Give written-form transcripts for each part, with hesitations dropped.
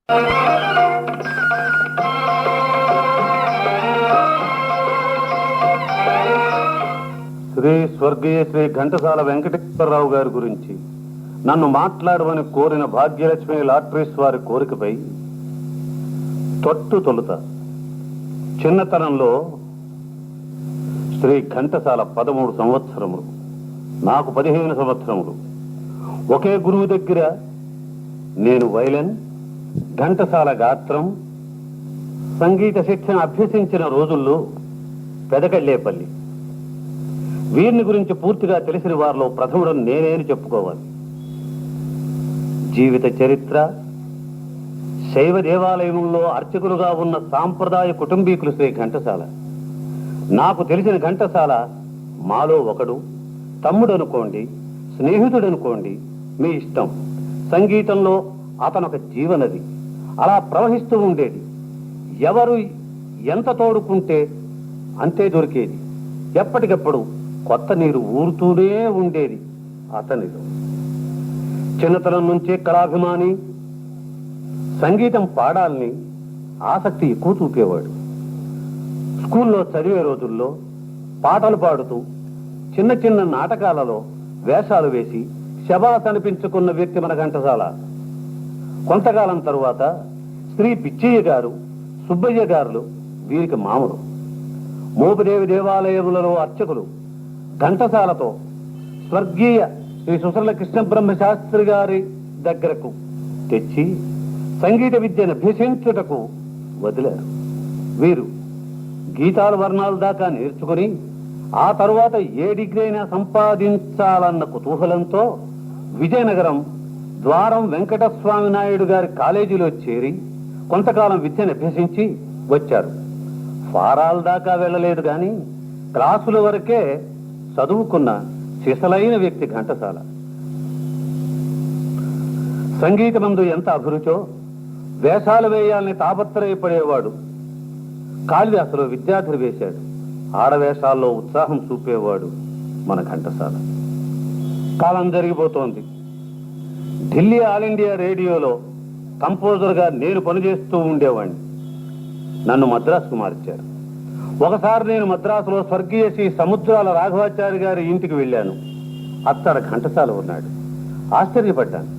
శ్రీ స్వర్గీయ శ్రీ ఘంటసాల వెంకటేశ్వరరావు గారి గురించి నన్ను మాట్లాడమని కోరిన భాగ్యలక్ష్మి లాట్రీస్ వారి కోరికపై తొలుత చిన్నతనంలో శ్రీ ఘంటసాల 13 సంవత్సరములు, నాకు 15 సంవత్సరములు. ఒకే గురువు దగ్గర నేను వైలన్, ఘంటసాల గాత్రం, సంగీత శిక్షణ అభ్యసించిన రోజుల్లో పెదకళ్ళేపల్లి. వీరిని గురించి పూర్తిగా తెలిసిన వారిలో ప్రథముడని నేనేని చెప్పుకోవాలి. జీవిత చరిత్ర, శైవ దేవాలయంలో అర్చకులుగా ఉన్న సాంప్రదాయ కుటుంబీకులు శ్రీ ఘంటసాల. నాకు తెలిసిన ఘంటసాల మాలో ఒకడు, తమ్ముడు అనుకోండి, స్నేహితుడు అనుకోండి, మీ ఇష్టం. సంగీతంలో అతను ఒక జీవనది, అలా ప్రవహిస్తూ ఉండేది. ఎవరు ఎంత తోడుకుంటే అంతే దొరికేది. ఎప్పటికప్పుడు కొత్త నీరు ఊరుతూనే ఉండేది అతనిలో. చిన్నతనం నుంచే కళాభిమాని, సంగీతం పాడాలని ఆసక్తి ఎక్కువ చూపేవాడు. స్కూల్లో చదివే రోజుల్లో పాటలు పాడుతూ చిన్న చిన్న నాటకాలలో వేషాలు వేసి శబాస్ అనిపించుకున్న వ్యక్తి మన ఘంటసాల. కొంతకాలం తరువాత శ్రీ పిచ్చయ్య గారు, సుబ్బయ్య గారులు వీరికి మామూలు. మోపిదేవి దేవాలయములలో అర్చకులు ఘంటసాలతో స్వర్గీయ శ్రీ సుసర్ల కృష్ణ బ్రహ్మ శాస్త్రి గారి దగ్గరకు తెచ్చి సంగీత విద్యను అభ్యసించుటకు వదిలారు. వీరు గీతాల వర్ణాల దాకా నేర్చుకుని ఆ తరువాత ఏ డిగ్రీ అయినా సంపాదించాలన్న కుతూహలంతో విజయనగరం ద్వారం వెంకటస్వామి నాయుడు గారి కాలేజీలో చేరి కొంతకాలం విద్యను అభ్యసించి వచ్చారు. ఫారాల దాకా వెళ్ళలేదు కానీ క్లాసుల వరకే చదువుకున్న సిసలైన వ్యక్తి ఘంటసాల. సంగీతమందు ఎంత అభిరుచో వేషాలు వేయాలని తాపత్రయపడేవాడు. కాళిదాసులో విద్యార్థి వేశాడు. ఆడవేషాల్లో ఉత్సాహం చూపేవాడు మన ఘంటసాల. కాలం జరిగిపోతోంది. ఢిల్లీ ఆల్ ఇండియా రేడియోలో కంపోజర్గా నేను పనిచేస్తూ ఉండేవాడిని. నన్ను మద్రాసుకు మార్చారు. ఒకసారి నేను మద్రాసులో స్వర్గీయ శ్రీ సముద్రాల రాఘవాచారి గారి ఇంటికి వెళ్ళాను. అక్కడ ఘంటసాల ఉన్నాడు. ఆశ్చర్యపడ్డాను.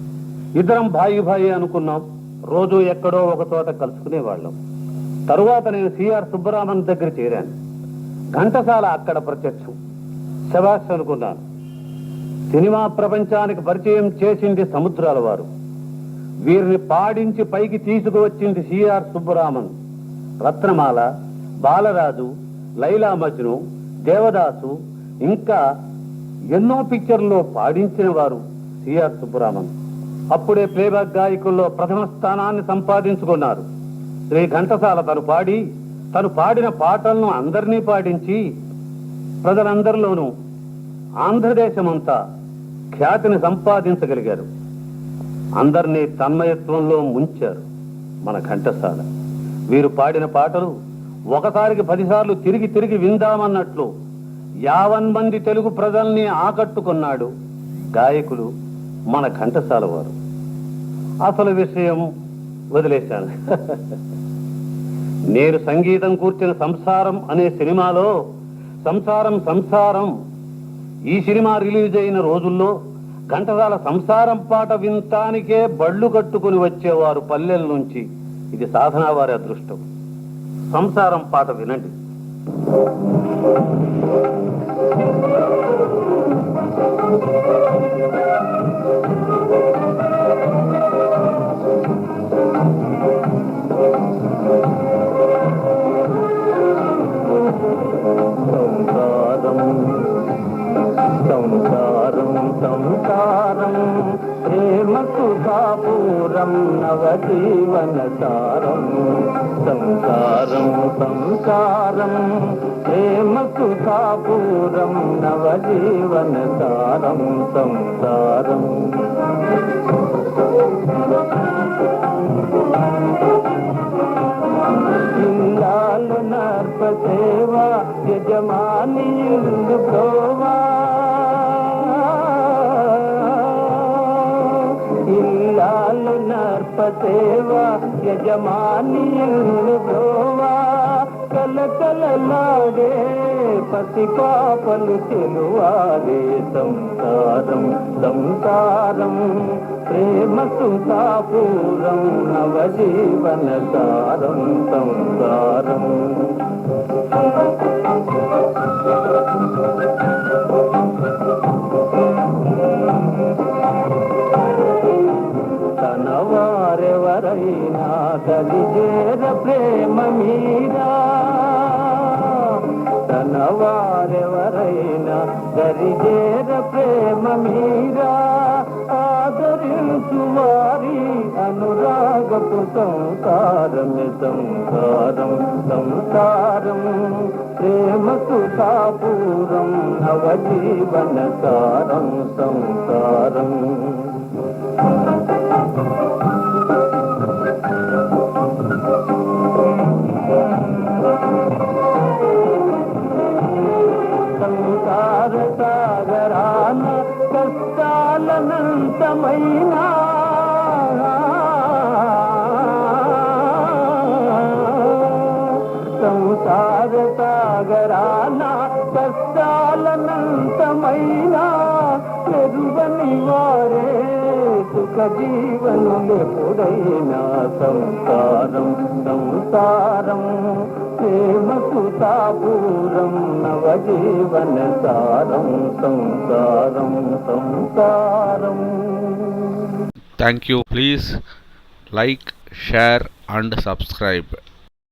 ఇద్దరం భాయి అనుకున్నాం. రోజు ఎక్కడో ఒక చోట కలుసుకునేవాళ్ళం. తరువాత నేను సిఆర్ సుబ్బరామన్ దగ్గర చేరాను. ఘంటసాల అక్కడ ప్రత్యక్షం. శభాష్ అనుకున్నాను. సినిమా ప్రపంచానికి పరిచయం చేసింది సముద్రాల వారు. వీరిని పాడించి పైకి తీసుకువచ్చింది సిఆర్ సుబ్బరామన్. రత్నమాల, బాలరాజు, లైలా మజ్ను, దేవదాసు, ఇంకా ఎన్నో పిక్చర్లో పాడించిన వారు సిఆర్ సుబ్బరామన్. అప్పుడే ప్లేబ్యాక్ గాయకుల్లో ప్రథమ స్థానాన్ని సంపాదించుకున్నారు. శ్రీ ఘంటసాల తను పాడిన పాటలను అందరినీ పాడించి ప్రజలందరిలోనూ ఆంధ్రదేశమంతా ఖ్యాతిని సంపాదించగలిగారు. అందరినీ తన్మయత్వంలో ముంచారు మన ఘంటసాల. వీరు పాడిన పాటలు ఒకసారికి 10 సార్లు తిరిగి విందామన్నట్లు 50 మంది తెలుగు ప్రజల్ని ఆకట్టుకున్నాడు గాయకులు మన ఘంటసాల వారు. అసలు విషయం వదిలేశాను. నేను సంగీతం కూర్చిన సంసారం అనే సినిమాలో సంసారం ఈ సినిమా రిలీజ్ అయిన రోజుల్లో ఘంటసాల సంసారం పాట వింటానికే బళ్ళు కట్టుకుని వచ్చేవారు పల్లెల నుంచి. ఇది సాధనా వారి అదృష్టం. సంసారం పాట వినండి. సంసారం ప్రేమకు కాపూరం నవజీవన సారం. సంసారం ప్రేమకు కాపూరం నవజీవన సారం. సంసారం ఇల్లాలు నర్ప సేవ యజమాని ఇల్లు ప్రోవా. ఇల్లాలు నర్ప సేవ యజమానియల్ని బ్రోవా కలకలలాడే పసి పాపలు చెలువాలే సంసారం సంసారం ప్రేమ సుతాపూరం నవజీవన సారం సంసారం తనవారెవరైనా కలిజేర ప్రేమ మీరా తనవారెవరైనా కలిజేర ప్రేమ మీరా ఆదరించు వారి అనురాగపు సంసారమే సంసారం సంసారం ప్రేమకు సాపూరం నవజీవన సారం సంసారం సంసార సాగరాన కష్టాలనంతమైనా సంసార సాగరాన కష్టాలనంతమైనా ఎరువని వారే సుఖ జీవనులెప్పుడైనా సంసారం సంసారం ప్రేమకు సాపూరం నవజీవన సారం సంసారం సంసారం. Thank you. Please like, share and subscribe.